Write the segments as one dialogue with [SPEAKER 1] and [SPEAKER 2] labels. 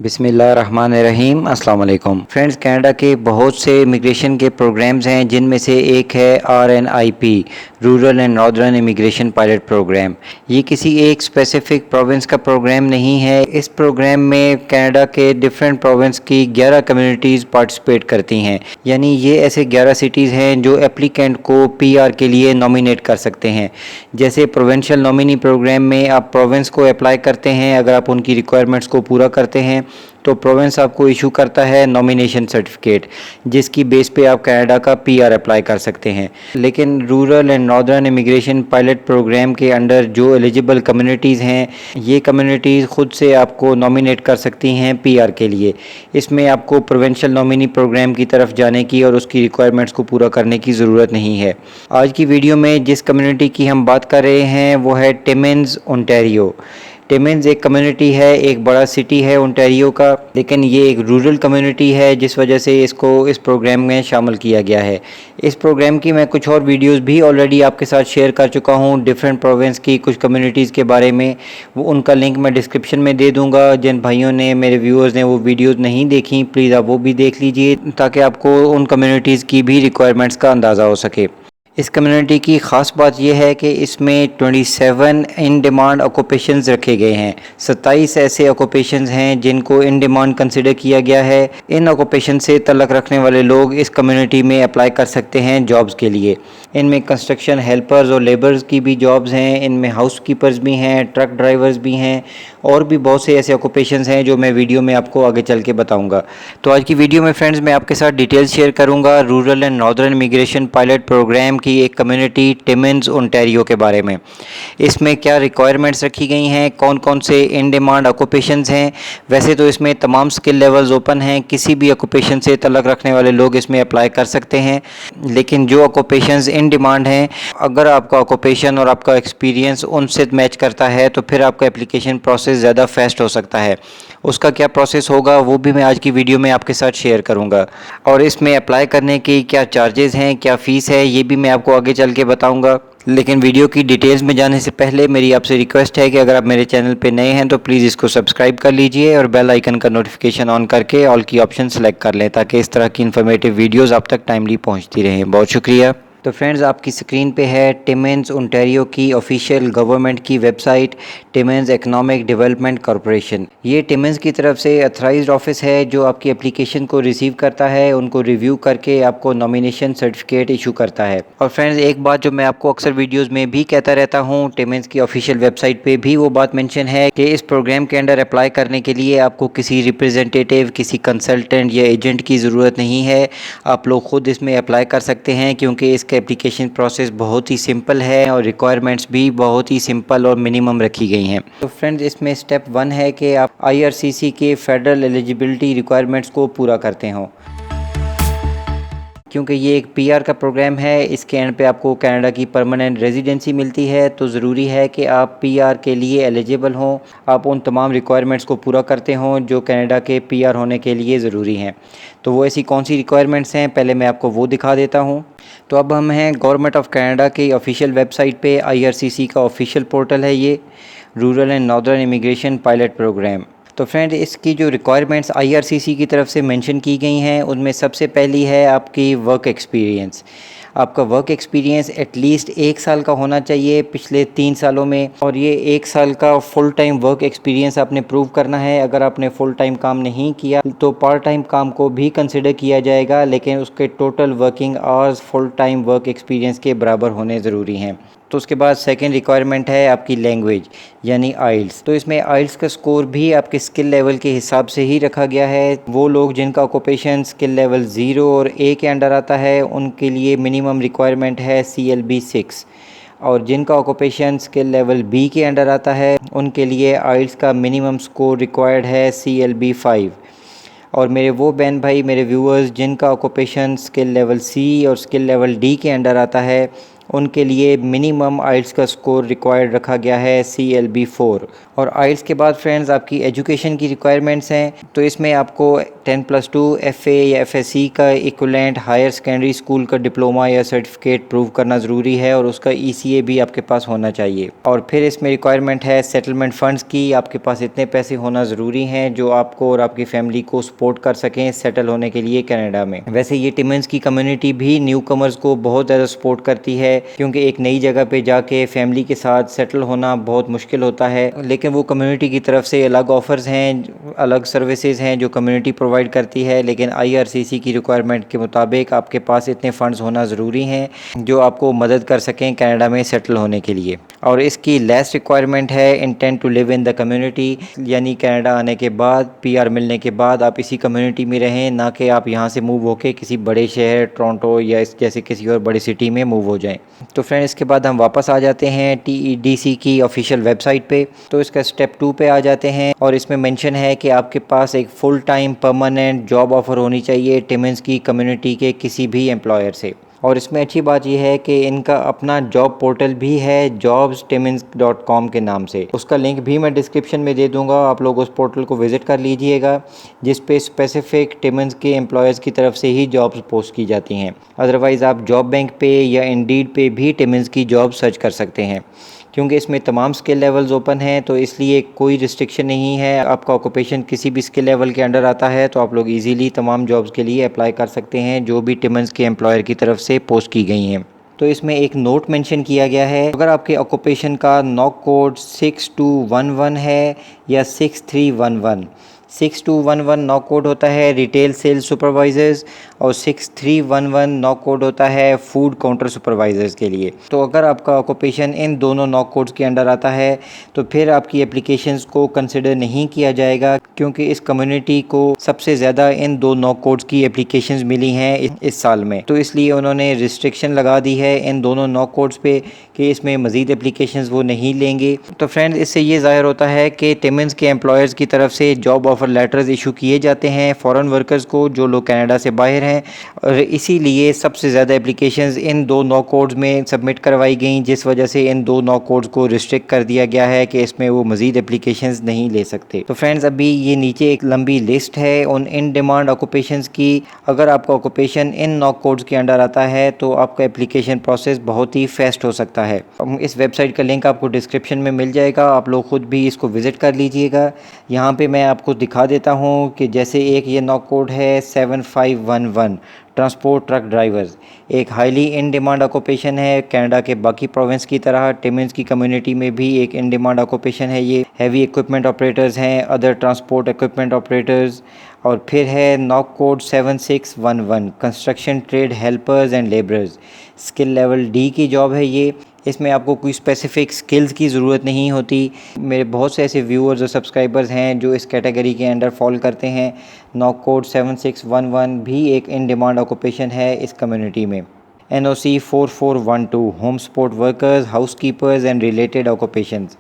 [SPEAKER 1] बिस्मिल्लाहिर्रहमानिर्रहीम अस्सलाम वालेकुम फ्रेंड्स। कनाडा के बहुत से इमिग्रेशन के प्रोग्राम्स हैं जिनमें से एक है RNIP, rural and northern immigration pilot programme. ये किसी एक स्पेसिफिक प्रोविंस का प्रोग्राम नहीं है। इस प्रोग्राम में कनाडा के डिफरेंट प्रोविंस की 11 कम्युनिटीज़ पार्टिसिपेट करती हैं। यानी ये ऐसे 11 सिटीज़ हैं जो एप्लीकेंट को PR के लिए नॉमिनेट कर सकते हैं। जैसे प्रोविंशियल नॉमिनी प्रोग्राम में आप प्रोविंस को अप्लाई करते हैं, अगर आप उनकी रिक्वायरमेंट्स को पूरा करते हैं तो प्रोविंस आपको इशू करता है नॉमिनेशन सर्टिफिकेट, जिसकी बेस पे आप कनाडा का PR अप्लाई कर सकते हैं। लेकिन rural and northern immigration pilot programme के अंडर जो एलिजिबल कम्युनिटीज़ हैं, ये कम्युनिटीज़ खुद से आपको नॉमिनेट कर सकती हैं PR के लिए। इसमें आपको प्रोविंशियल नॉमिनी प्रोग्राम की तरफ जाने की और उसकी रिक्वायरमेंट्स को पूरा करने की ज़रूरत नहीं है। आज की वीडियो में जिस कम्युनिटी की हम बात कर रहे हैं वो है टिमिन्स, ओंटारियो। टिमिन्स एक कम्युनिटी है, एक बड़ा सिटी है ओंटारियो का, लेकिन ये एक रूरल कम्युनिटी है, जिस वजह से इसको इस प्रोग्राम में शामिल किया गया है। इस प्रोग्राम की मैं कुछ और वीडियोस भी ऑलरेडी आपके साथ शेयर कर चुका हूँ डिफरेंट प्रोविंस की कुछ कम्युनिटीज़ के बारे में। वो उनका लिंक मैं डिस्क्रिप्शन में दे दूँगा। जिन भाइयों ने, मेरे व्यूअर्स ने वो वीडियोज़ नहीं देखी, प्लीज़ आप वो भी देख लीजिए ताकि आपको उन कम्युनिटीज़ की भी रिक्वायरमेंट्स का अंदाज़ा हो सके। इस कम्युनिटी की ख़ास बात यह है कि इसमें 27 इन डिमांड ऑक्यूपेशंस रखे गए हैं। 27 ऐसे ऑक्यूपेशंस हैं जिनको इन डिमांड कंसिडर किया गया है। इन ऑक्यूपेशन से तल्लक रखने वाले लोग इस कम्युनिटी में अप्लाई कर सकते हैं जॉब्स के लिए। इनमें कंस्ट्रक्शन हेल्पर्स और लेबर्स की भी जॉब्स हैं, इनमें हाउस कीपर्स भी हैं, ट्रक ड्राइवर्स भी हैं और भी बहुत से ऐसे ऑक्यूपेशंस हैं जो मैं वीडियो में आपको आगे चल के बताऊँगा। तो आज की वीडियो में फ्रेंड्स मैं आपके साथ डिटेल्स शेयर करूँगा rural and northern immigration pilot programme की एक कम्युनिटी टिमिन्स, ओंटारियो के बारे में। इसमें क्या रिक्वायरमेंट्स रखी गई हैं, कौन कौन से इन डिमांड ऑक्यूपेशंस हैं। वैसे तो इसमें तमाम स्किल लेवल्स ओपन हैं, किसी भी ऑक्यूपेशन से तल्लक रखने वाले लोग इसमें अप्लाई कर सकते हैं। लेकिन जो ऑक्यूपेशंस इन डिमांड हैं, अगर आपका ऑक्यूपेशन और आपका एक्सपीरियंस उनसे मैच करता है तो फिर आपका एप्लीकेशन प्रोसेस ज़्यादा फास्ट हो सकता है। उसका क्या प्रोसेस होगा वो भी मैं आज की वीडियो में आपके साथ शेयर करूंगा। और इसमें अप्लाई करने की क्या चार्जेस हैं, क्या फ़ीस है, ये भी मैं आपको आगे चल के बताऊंगा। लेकिन वीडियो की डिटेल्स में जाने से पहले मेरी आपसे रिक्वेस्ट है कि अगर आप मेरे चैनल पे नए हैं तो प्लीज़ इसको सब्सक्राइब कर लीजिए और बेल आइकन का नोटिफिकेशन ऑन करके ऑल की ऑप्शन सेलेक्ट कर लें ताकि इस तरह की इन्फॉर्मेटिव वीडियोज़ आप तक टाइमली पहुँचती रहें। बहुत शुक्रिया। तो फ्रेंड्स, आपकी स्क्रीन पे है टिमिन्स, ओंटारियो की ऑफिशियल गवर्नमेंट की website, Timmins economic development corporation. ये टिमिन्स की तरफ से अथराइज्ड ऑफिस है जो आपकी एप्लीकेशन को रिसीव करता है, उनको रिव्यू करके आपको नॉमिनेशन सर्टिफिकेट इशू करता है। और फ्रेंड्स, एक बात जो मैं आपको अक्सर वीडियोज़ में भी कहता रहता हूँ, टिमिन्स की ऑफिशियल वेबसाइट पर भी वो बात मैंशन है कि इस प्रोग्राम के अंडर अप्लाई करने के लिए आपको किसी रिप्रेजेंटेटिव, किसी कंसल्टेंट या एजेंट की ज़रूरत नहीं है। आप लोग खुद इसमें अप्लाई कर सकते हैं क्योंकि इसका एप्लीकेशन प्रोसेस बहुत ही सिंपल है और रिक्वायरमेंट्स भी बहुत ही सिंपल और मिनिमम रखी गई हैं। तो फ्रेंड्स, इसमें स्टेप 1 है कि आप IRCC के फेडरल एलिजिबिलिटी रिक्वायरमेंट्स को पूरा करते हों। क्योंकि ये एक PR का प्रोग्राम है, इसके एंड पे आपको कनाडा की परमानेंट रेजिडेंसी मिलती है, तो ज़रूरी है कि आप PR के लिए एलिजिबल हों, आप उन तमाम रिक्वायरमेंट्स को पूरा करते हों जो कनाडा के PR होने के लिए ज़रूरी हैं। तो वो ऐसी कौन सी रिक्वायरमेंट्स हैं, पहले मैं आपको वो दिखा देता हूँ। तो अब हम हैं गवर्नमेंट ऑफ कनाडा की ऑफिशियल वेबसाइट पे। IRCC का ऑफिशियल पोर्टल है ये, rural and northern immigration pilot programme. तो फ्रेंड, इसकी जो रिक्वायरमेंट्स IRCC की तरफ से मेंशन की गई हैं उनमें सबसे पहली है आपकी वर्क एक्सपीरियंस। आपका वर्क एक्सपीरियंस एटलीस्ट 1 साल का होना चाहिए पिछले 3 सालों में, और ये 1 साल का फुल टाइम वर्क एक्सपीरियंस आपने प्रूव करना है। अगर आपने फुल टाइम काम नहीं किया तो पार्ट टाइम काम को भी कंसिडर किया जाएगा, लेकिन उसके total working hours full time work experience के बराबर होने ज़रूरी हैं। तो उसके बाद सेकंड रिक्वायरमेंट है आपकी लैंग्वेज यानी आइल्स। तो इसमें आइल्स का स्कोर भी आपके स्किल लेवल के हिसाब से ही रखा गया है। वो लोग जिनका ऑक्यूपेशन स्किल लेवल 0 और A के अंडर आता है उनके लिए मिनिमम रिक्वायरमेंट है CLB 6, और जिनका ऑक्यूपेशन स्किल लेवल B के अंडर आता है उनके लिए आइल्स का मिनिमम स्कोर रिक्वायर्ड है CLB 5। और मेरे वो बहन भाई, मेरे व्यूअर्स जिनका ऑक्यूपेशन स्किल लेवल C और स्किल लेवल D के अंडर आता है उनके लिए मिनिमम आइल्स का स्कोर रिक्वायर्ड रखा गया है CLB 4। और आइल्स के बाद फ्रेंड्स आपकी एजुकेशन की रिक्वायरमेंट्स हैं, तो इसमें आपको 10+2 FA या FSC का इक्विवेलेंट हायर सेकेंडरी स्कूल का डिप्लोमा या सर्टिफिकेट प्रूव करना ज़रूरी है और उसका ECA भी आपके पास होना चाहिए। और फिर इसमें रिक्वायरमेंट है सेटलमेंट फ़ंड्स की, आपके पास इतने पैसे होना ज़रूरी हैं जो आपको और आपकी फैमिली को सपोर्ट कर सकें सेटल होने के लिए कनाडा में। वैसे ये टिमन्स की कम्युनिटी भी न्यू कमर्स को बहुत ज़्यादा सपोर्ट करती है, क्योंकि एक नई जगह पे जाके फैमिली के साथ सेटल होना बहुत मुश्किल होता है, लेकिन वो कम्युनिटी की तरफ से अलग ऑफ़र्स हैं, अलग सर्विसेज हैं जो कम्युनिटी प्रोवाइड करती है। लेकिन IRCC की रिक्वायरमेंट के मुताबिक आपके पास इतने फ़ंड्स होना ज़रूरी हैं जो आपको मदद कर सकें कनाडा में सेटल होने के लिए। और इसकी लास्ट रिक्वायरमेंट है intent to live in the community, यानी कनाडा आने के बाद PR मिलने के बाद आप इसी कम्युनिटी में रहें, ना कि आप यहाँ से मूव होके किसी बड़े शहर टोरंटो या इस जैसे किसी और बड़ी सिटी में मूव हो जाएं। तो फ्रेंड इसके बाद हम वापस आ जाते हैं TEDC की ऑफिशियल वेबसाइट पे। तो इसका स्टेप 2 पे आ जाते हैं और इसमें मेंशन है कि आपके पास एक full time permanent job offer होनी चाहिए टिमन्स की कम्युनिटी के किसी भी एम्प्लॉयर से। और इसमें अच्छी बात यह है कि इनका अपना जॉब पोर्टल भी है jobstimmins.com के नाम से। उसका लिंक भी मैं डिस्क्रिप्शन में दे दूंगा, आप लोग उस पोर्टल को विज़िट कर लीजिएगा, जिस पे स्पेसिफिक टिमन्स के एम्प्लॉयर्स की तरफ से ही जॉब्स पोस्ट की जाती हैं। अदरवाइज़ आप जॉब बैंक पे या इंडीड पे भी टिमन्स की जॉब सर्च कर सकते हैं, क्योंकि इसमें तमाम स्किल लेवल्स ओपन हैं, तो इसलिए कोई रिस्ट्रिक्शन नहीं है। आपका ऑक्यूपेशन किसी भी स्किल लेवल के अंडर आता है तो आप लोग इजीली तमाम जॉब्स के लिए अप्लाई कर सकते हैं जो भी टिमन्स के एम्प्लॉयर की तरफ से पोस्ट की गई हैं। तो इसमें एक नोट मेंशन किया गया है, अगर आपके ऑक्यूपेशन का नॉक कोड 6211 है या 6311, 6211 नॉक कोड होता है रिटेल सेल्स सुपरवाइजर्स और 6311 नॉक कोड होता है फूड काउंटर सुपरवाइजर्स के लिए। तो अगर आपका ऑक्यूपेशन इन दोनों नॉक कोड्स के अंडर आता है तो फिर आपकी एप्लीकेशंस को कंसिडर नहीं किया जाएगा, क्योंकि इस कम्युनिटी को सबसे ज़्यादा इन दो नॉक कोड्स की एप्लीकेशंस मिली हैं इस साल में। तो इसलिए उन्होंने रिस्ट्रिक्शन लगा दी है इन दोनों नॉक कोड्स पे कि इसमें मज़ीद एप्लीकेशंस वो नहीं लेंगे। तो फ्रेंड्स इससे ये ज़ाहिर होता है कि टिमन्स के एम्प्लॉयर्स की तरफ से जॉब ऑफर लेटर्स इशू किए जाते हैं फॉरेन वर्कर्स को जो लोग कनाडा से बाहर हैं, और इसीलिए सबसे ज़्यादा एप्लीकेशंस इन दो नॉक कोड्स में सबमिट करवाई गई, जिस वजह से इन दो नॉक कोड्स को रिस्ट्रिक्ट कर दिया गया है कि इसमें वो मज़ीद एप्लीकेशंस नहीं ले सकते। तो फ्रेंड्स अभी ये नीचे एक लंबी लिस्ट है उन इन डिमांड ऑक्यूपेशंस की। अगर आपका ऑक्यूपेशन इन नॉक कोड्स के अंडर आता है तो आपका एप्लीकेशन प्रोसेस बहुत ही फास्ट हो सकता है। इस वेबसाइट का लिंक आपको डिस्क्रिप्शन में मिल जाएगा, आप लोग ख़ुद भी इसको विज़िट कर लीजिएगा। यहाँ पे मैं आपको दिखा देता हूँ कि जैसे एक ये नॉक कोड है 7511 ट्रांसपोर्ट ट्रक ड्राइवर्स, एक हाईली इन डिमांड ऑक्यूपेशन है। कनाडा के बाकी प्रोविंस की तरह टिमन्स की कम्युनिटी में भी एक इन डिमांड ऑक्यूपेशन है। ये हैवी इक्विपमेंट ऑपरेटर्स हैं, अदर ट्रांसपोर्ट इक्विपमेंट ऑपरेटर्स। और फिर है NOC code 7611 construction trade helpers and labourers, skill level D की जॉब है ये। इसमें आपको कोई स्पेसिफिक स्किल्स की ज़रूरत नहीं होती। मेरे बहुत से ऐसे व्यूअर्स और सब्सक्राइबर्स हैं जो इस कैटेगरी के अंडर फॉल करते हैं। नॉक कोड 7611 भी एक इन डिमांड ऑक्यूपेशन है इस कम्युनिटी में। NOC 4412 home support workers, house keepers and related occupations,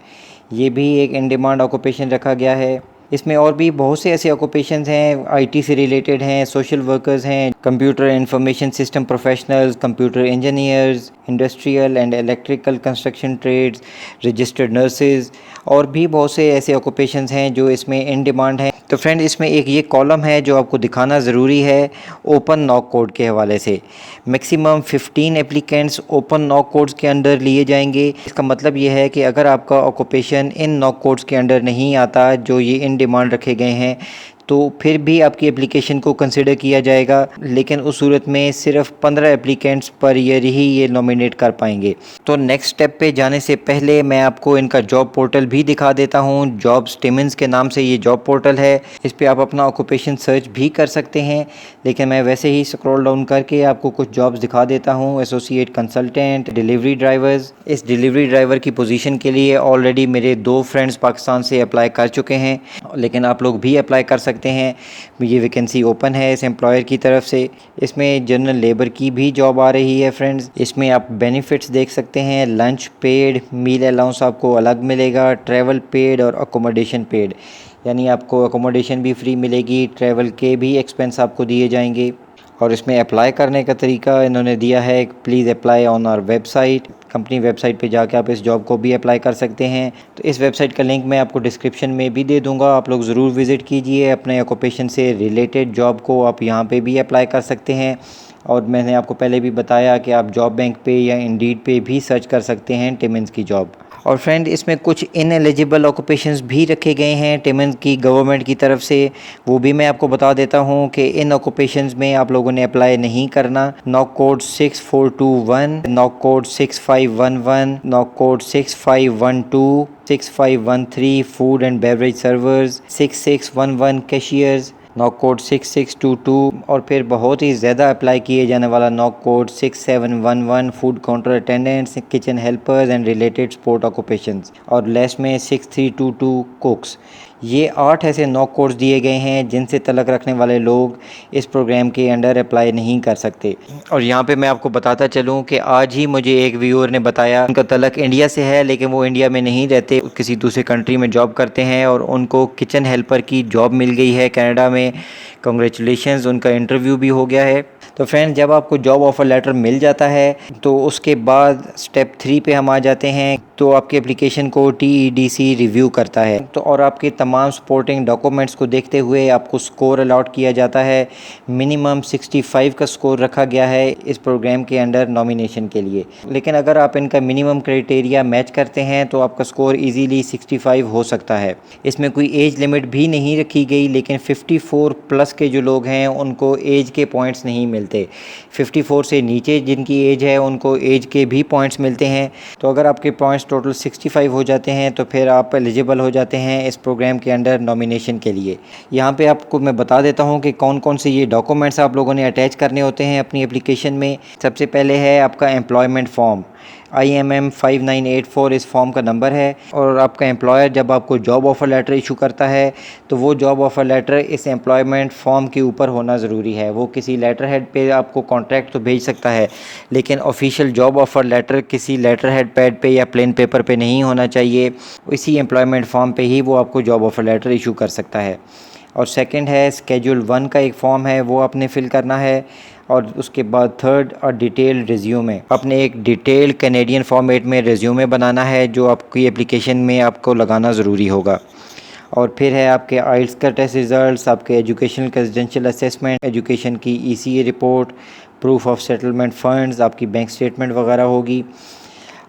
[SPEAKER 1] ये भी एक इन डिमांड ऑक्यूपेशन रखा गया है। इसमें और भी बहुत से ऐसे ऑक्यूपेशंस हैं, IT से रिलेटेड हैं, सोशल वर्कर्स हैं, computer information system professionals, computer engineers, industrial and electrical construction trades, registered nurses, और भी बहुत से ऐसे ऑक्यूपेशंस हैं जो इसमें इन डिमांड हैं। तो फ्रेंड इसमें एक ये कॉलम है जो आपको दिखाना ज़रूरी है ओपन नॉक कोड के हवाले से। Maximum 15 applicants open knock codes के अंडर लिए जाएंगे। इसका मतलब ये है कि अगर आपका ऑक्यूपेशन इन नॉक कोड्स के अंडर नहीं आता जो ये इन डिमांड रखे गए हैं, तो फिर भी आपकी एप्लीकेशन को कंसिडर किया जाएगा, लेकिन उस सूरत में सिर्फ 15 एप्लीकेंट्स पर ईयर ही ये नॉमिनेट कर पाएंगे। तो नेक्स्ट स्टेप पे जाने से पहले मैं आपको इनका जॉब पोर्टल भी दिखा देता हूँ। जॉब्स टिमन्स के नाम से ये जॉब पोर्टल है, इस पर आप अपना ऑक्यूपेशन सर्च भी कर सकते हैं, लेकिन मैं वैसे ही स्क्रॉल डाउन करके आपको कुछ जॉब्स दिखा देता हूँ। Associate consultant, delivery drivers. इस डिलीवरी ड्राइवर की पोजीशन के लिए ऑलरेडी मेरे 2 फ्रेंड्स पाकिस्तान से अप्लाई कर चुके हैं, लेकिन आप लोग भी अप्लाई कर सकते हैं। ये वैकेंसी ओपन है इस एम्प्लॉयर की तरफ से। इसमें जनरल लेबर की भी जॉब आ रही है फ्रेंड्स। इसमें आप बेनिफिट्स देख सकते हैं, लंच पेड, मील अलाउंस आपको अलग मिलेगा, ट्रैवल पेड और अकोमोडेशन पेड, यानी आपको अकोमोडेशन भी फ्री मिलेगी, ट्रैवल के भी एक्सपेंस आपको दिए जाएंगे। और इसमें अप्लाई करने का तरीका इन्होंने दिया है, please apply on our website. Company website पे जाके आप इस जॉब को भी अप्लाई कर सकते हैं। तो इस वेबसाइट का लिंक मैं आपको डिस्क्रिप्शन में भी दे दूँगा, आप लोग ज़रूर विज़िट कीजिए। अपने ऑक्यूपेशन से रिलेटेड जॉब को आप यहाँ पे भी अप्लाई कर सकते हैं। और मैंने आपको पहले भी बताया कि आप जॉब बैंक पे या इंडीड पे भी सर्च कर सकते हैं टिमन्स की जॉब। और फ्रेंड, इसमें कुछ इनएलिजिबल ऑक्यूपेशंस भी रखे गए हैं टिमन्स की गवर्नमेंट की तरफ से, वो भी मैं आपको बता देता हूँ कि इन ऑक्यूपेशंस में आप लोगों ने अप्लाई नहीं करना। NOC code 6421, NOC code 6511, NOC code 6512, 6513 food and beverage servers, 6611 cashiers, NOC code 6622 और फिर बहुत ही ज़्यादा अप्लाई किए जाने वाला NOC code 6711 food counter attendants, kitchen helpers and related sport occupations, और लेस में 6322 कुक्स। ये 8 ऐसे नॉक कोड्स दिए गए हैं जिनसे तलक रखने वाले लोग इस प्रोग्राम के अंडर अप्लाई नहीं कर सकते। और यहाँ पे मैं आपको बताता चलूँ कि आज ही मुझे एक व्यूअर ने बताया, उनका तलक इंडिया से है लेकिन वो इंडिया में नहीं रहते, किसी दूसरे कंट्री में जॉब करते हैं और उनको किचन हेल्पर की जॉब मिल गई है कनाडा में। कांग्रेचुलेशंस, उनका इंटरव्यू भी हो गया है। तो फ्रेंड, जब आपको जॉब ऑफ़र लेटर मिल जाता है तो उसके बाद स्टेप 3 पे हम आ जाते हैं। तो आपकी एप्लीकेशन को TEDC रिव्यू करता है तो और आपके तमाम सपोर्टिंग डॉक्यूमेंट्स को देखते हुए आपको स्कोर अलॉट किया जाता है। मिनिमम 65 का स्कोर रखा गया है इस प्रोग्राम के अंडर नॉमिनेशन के लिए। लेकिन अगर आप इनका मिनिमम क्राइटेरिया मैच करते हैं तो आपका स्कोर इजीली 65 हो सकता है। इसमें कोई एज लिमिट भी नहीं रखी गई, लेकिन 54 प्लस के जो लोग हैं उनको एज के पॉइंट्स नहीं मिलते। 54 से नीचे जिनकी एज है उनको एज के भी पॉइंट्स मिलते हैं। तो अगर आपके पॉइंट्स टोटल 65 हो जाते हैं तो फिर आप एलिजिबल हो जाते हैं इस प्रोग्राम के अंडर नॉमिनेशन के लिए। यहाँ पे आपको मैं बता देता हूँ कि कौन कौन से ये डॉक्यूमेंट्स आप लोगों ने अटैच करने होते हैं अपनी एप्लीकेशन में। सबसे पहले है आपका एम्प्लॉयमेंट फॉर्म, IMM 5984 इस फॉर्म का नंबर है। और आपका एम्प्लॉयर जब आपको जॉब ऑफ़र लेटर इशू करता है तो वो जॉब ऑफ़र लेटर इस एम्प्लॉयमेंट फॉर्म के ऊपर होना ज़रूरी है। वो किसी लेटर हेड पे आपको कॉन्ट्रैक्ट तो भेज सकता है, लेकिन ऑफिशियल जॉब ऑफ़र लेटर किसी लेटर हेड पैड पे या प्लेन पेपर पे नहीं होना चाहिए। इसी एम्प्लॉयमेंट फॉर्म पे ही वो आपको जॉब ऑफ़र लेटर इशू कर सकता है। और सेकंड है स्केड्यूल 1 का एक फॉर्म है, वो आपने फ़िल करना है। और उसके बाद थर्ड और डिटेल रिज्यूमे, अपने एक डिटेल कैनेडियन फॉर्मेट में रिज्यूमे बनाना है जो आपकी एप्लीकेशन में आपको लगाना ज़रूरी होगा। और फिर है आपके आइल्स का टेस्ट रिज़ल्ट्स, आपके एजुकेशनल रेजिडेंशियल असेसमेंट, एजुकेशन की ECA report, proof of settlement funds, आपकी बैंक स्टेटमेंट वगैरह होगी,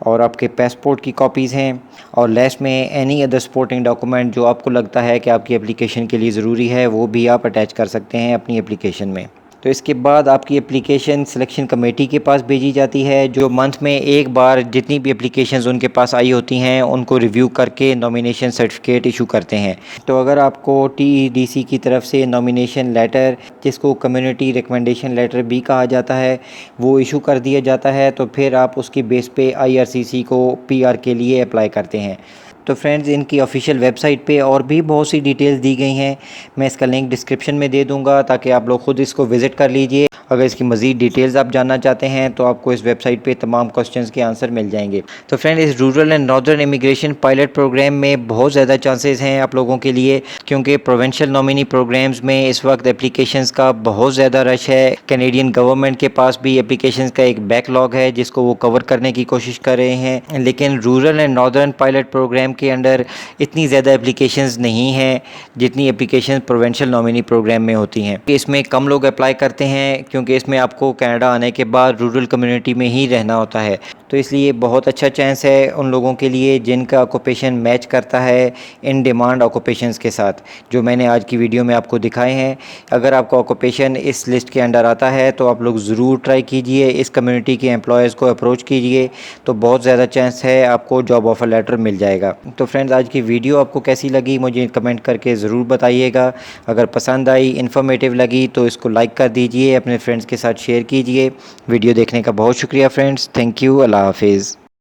[SPEAKER 1] और आपके पासपोर्ट की कॉपीज़ हैं। और लेस में एनी अदर सपोर्टिंग डॉक्यूमेंट जो आपको लगता है कि आपकी एप्लीकेशन के लिए ज़रूरी है वो भी आप अटैच कर सकते हैं अपनी एप्लीकेशन में। तो इसके बाद आपकी एप्लीकेशन सिलेक्शन कमेटी के पास भेजी जाती है, जो मंथ में एक बार जितनी भी एप्लीकेशंस उनके पास आई होती हैं उनको रिव्यू करके नॉमिनेशन सर्टिफिकेट इशू करते हैं। तो अगर आपको TEDC की तरफ से नॉमिनेशन लेटर, जिसको कम्युनिटी रिकमेंडेशन लेटर भी कहा जाता है, वो इशू कर दिया जाता है तो फिर आप उसकी बेस पे IRCC को PR के लिए अप्लाई करते हैं। तो फ्रेंड्स, इनकी ऑफिशियल वेबसाइट पे और भी बहुत सी डिटेल्स दी गई हैं, मैं इसका लिंक डिस्क्रिप्शन में दे दूंगा ताकि आप लोग ख़ुद इसको विज़िट कर लीजिए। अगर इसकी मज़ीद डिटेल्स आप जानना चाहते हैं तो आपको इस वेबसाइट पे तमाम क्वेश्चंस के आंसर मिल जाएंगे। तो फ्रेंड, इस rural and northern immigration pilot programme में बहुत ज़्यादा चांसेस हैं आप लोगों के लिए, क्योंकि प्रोविंशियल नॉमिनी प्रोग्राम्स में इस वक्त एप्लीकेशंस का बहुत ज़्यादा रश है। कैनेडियन गवर्नमेंट के पास भी एप्लीकेशंस का एक बैकलॉग है जिसको वो कवर करने की कोशिश कर रहे हैं, लेकिन rural and northern pilot programme के अंडर इतनी ज़्यादा एप्लीकेशंस नहीं हैं जितनी एप्लीकेशन प्रोविंशियल नॉमिनी प्रोग्राम में होती हैं। इसमें कम लोग अप्लाई करते हैं क्योंकि इसमें आपको कनाडा आने के बाद रूरल कम्युनिटी में ही रहना होता है। तो इसलिए बहुत अच्छा चांस है उन लोगों के लिए जिनका ऑक्यूपेशन मैच करता है इन डिमांड ऑक्यूपेशंस के साथ, जो मैंने आज की वीडियो में आपको दिखाए हैं। अगर आपका ऑक्यूपेशन इस लिस्ट के अंडर आता है तो आप लोग ज़रूर ट्राई कीजिए, इस कम्युनिटी के एम्प्लॉयज़ को अप्रोच कीजिए, तो बहुत ज़्यादा चांस है आपको जॉब ऑफ़र लेटर मिल जाएगा। तो फ्रेंड्स, आज की वीडियो आपको कैसी लगी मुझे कमेंट करके ज़रूर बताइएगा। अगर पसंद आई, इन्फॉर्मेटिव लगी तो इसको लाइक कर दीजिए, अपने फ्रेंड्स के साथ शेयर कीजिए। वीडियो देखने का बहुत शुक्रिया फ्रेंड्स, थैंक यू, अल्लाह हाफिज़।